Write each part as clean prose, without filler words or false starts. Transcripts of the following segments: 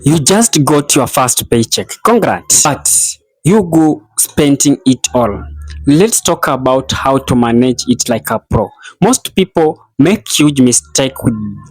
You just got your first paycheck. Congrats. But you go spending it all. Let's talk about how to manage it like a pro. Most people make huge mistake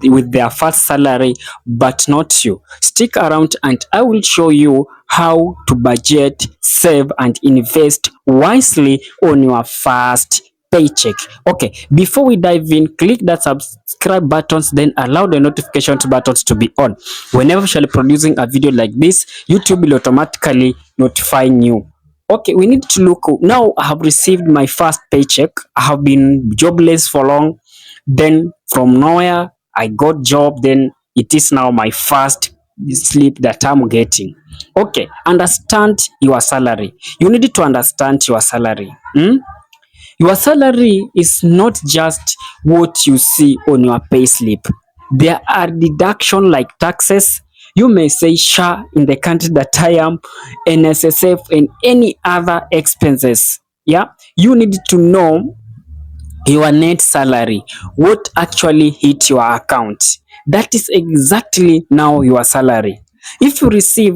with their first salary, but not you. Stick around and I will show you how to budget, save and invest wisely on your first paycheck. Okay, before we dive in, click that subscribe buttons, then allow the notifications buttons to be on. Whenever we shall be producing a video like this, YouTube will automatically notify you. Okay, we need to look now. I have received my first paycheck. I have been jobless for long. Then from nowhere, I got job. Then it is now my first slip that I'm getting. Okay, understand your salary. You need to understand your salary. Your salary is not just what you see on your payslip. There are deductions like taxes. You may say SHA in the country that I am, NSSF, and any other expenses. Yeah, you need to know your net salary, what actually hit your account. That is exactly now your salary. If you receive,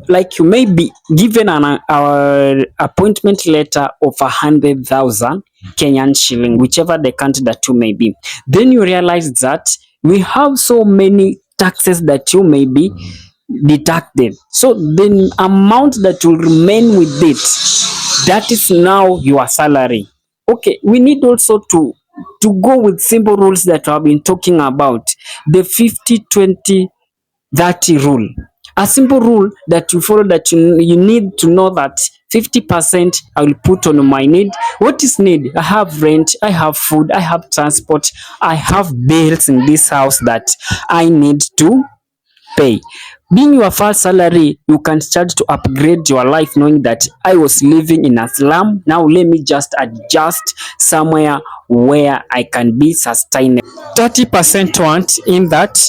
like you may be given an appointment letter of 100,000 Kenyan shilling, whichever the country that you may be, then you realize that we have so many taxes that you may be deducted. So the amount that will remain with it, that is now your salary. Okay, we need also to go with simple rules that I've been talking about. The 50-20-30 rule. A simple rule that you follow, that you need to know that 50% I will put on my need. What is need? I have rent, I have food, I have transport, I have bills in this house that I need to pay. Being your first salary, you can start to upgrade your life knowing that I was living in a slum. Now let me just adjust somewhere where I can be sustainable. 30% want in that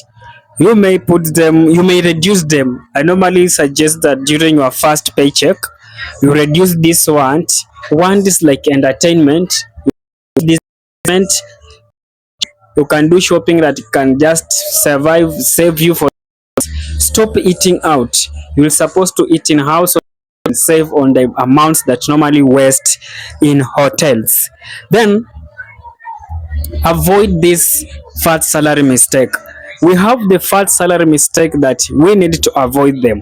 you may put them, you may reduce them. I normally suggest that during your first paycheck, you reduce this want. Want is like entertainment. This you can do shopping that can just save you for. Stop eating out. You're supposed to eat in house and save on the amounts that normally waste in hotels. Then avoid this fat salary mistake. We have the fat salary mistake that we need to avoid them.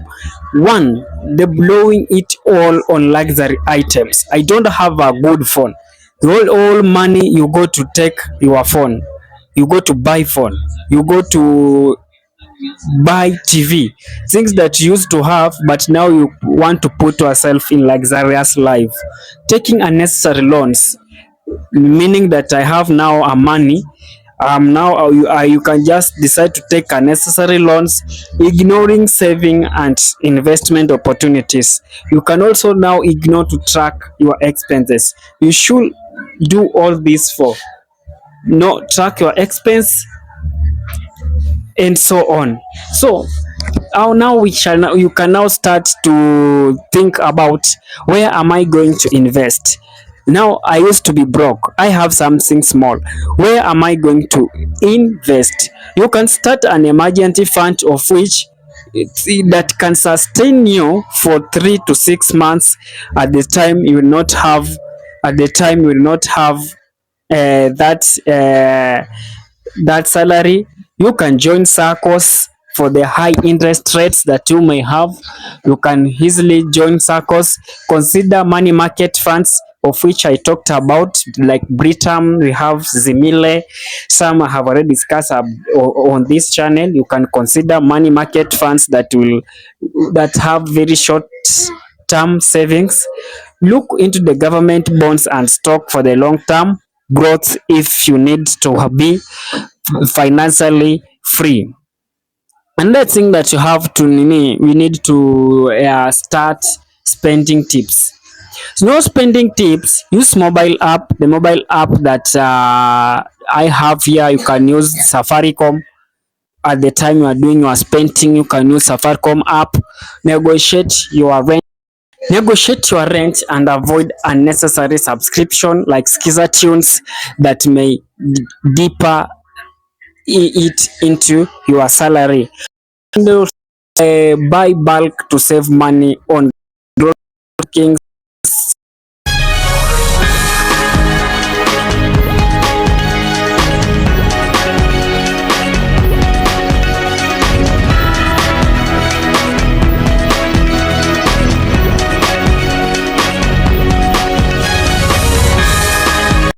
One, the blowing it all on luxury items. I don't have a good phone. All money you go to take your phone. You go to buy phone. You go to buy TV, things that you used to have, but now you want to put yourself in luxurious life. Taking unnecessary loans, meaning that I have now a money. Now you can just decide to take unnecessary loans, ignoring saving and investment opportunities. You can also now ignore to track your expenses. You should do all this for no track your expense and so on. So now you can now start to think about, where am I going to invest? Now I used to be broke, I have something small, where am I going to invest? You can start an emergency fund of which that can sustain you for 3 to 6 months. At the time you will not have that that salary. You can join SACCOs for the high interest rates that you may have. You can easily join SACCOs. Consider money market funds, of which I talked about, like Britam, we have Zimile. Some I have already discussed on this channel. You can consider money market funds that have very short term savings. Look into the government bonds and stock for the long term growth if you need to be financially free. Another thing that you have to we need to start spending tips. So no spending tips. Use mobile app. The mobile app that I have here, you can use Safaricom. At the time you are doing your spending, you can use Safaricom app. Negotiate your rent. Negotiate your rent and avoid unnecessary subscription like Skiza tunes that may deeper it into your salary. And buy bulk to save money on groceries